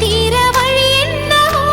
தீர வழி என்னவோ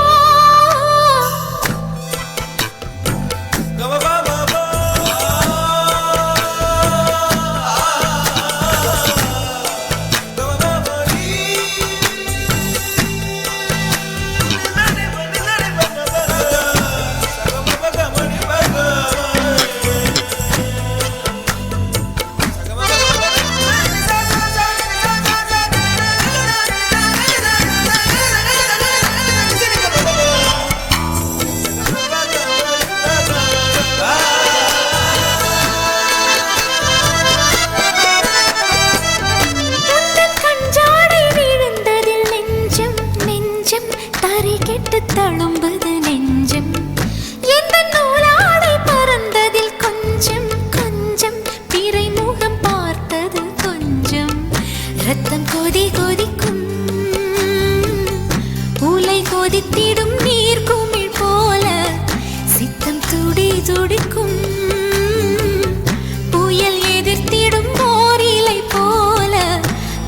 தழும்புது நெஞ்சம் எந்த நூலாடை பறந்ததில் கொஞ்சம் கொஞ்சம் பிறை முகம் பார்த்தது கொஞ்சம் ரத்தம் கொதி கொதிக்கும் உலை கொதித்திடும் நீர் குமிழ் போல சித்தம் துடி துடிக்கும் புயல் எதிர்த்திடும் போரிலை போல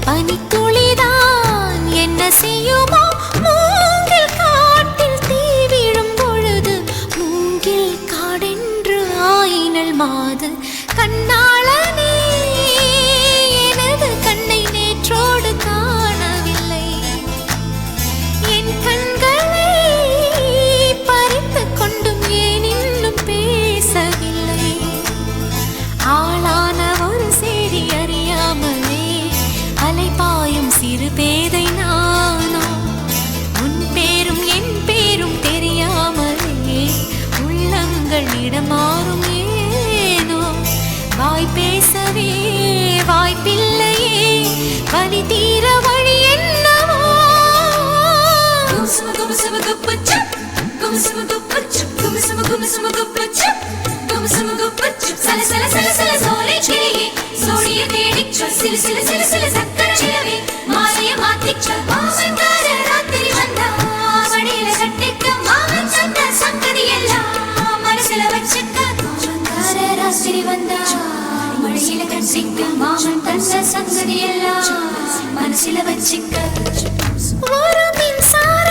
பனித்துளிதான் என்ன செய்யுமோ மாது கண்ணாளனே எனது கண்ணை நேற்றோடு காணவில்லை என் கண்களை பறித்து கொண்டும் ஏன் இன்னும் பேசவில்லை ஆளான ஒரு செய்தி அறியாமலே அலைபாயும் சிறு பேதை நானோ உன் பேரும் என் பேரும் தெரியாமலே உள்ளங்கள் இடமாறும் வாய் பேசவே வாய்ப்பில்லையே வலி தீர வழி என்னவோ மாமன் தந்த சங்கதி எல்லாம் மனசில வச்சிக்க ஒரு மின்சார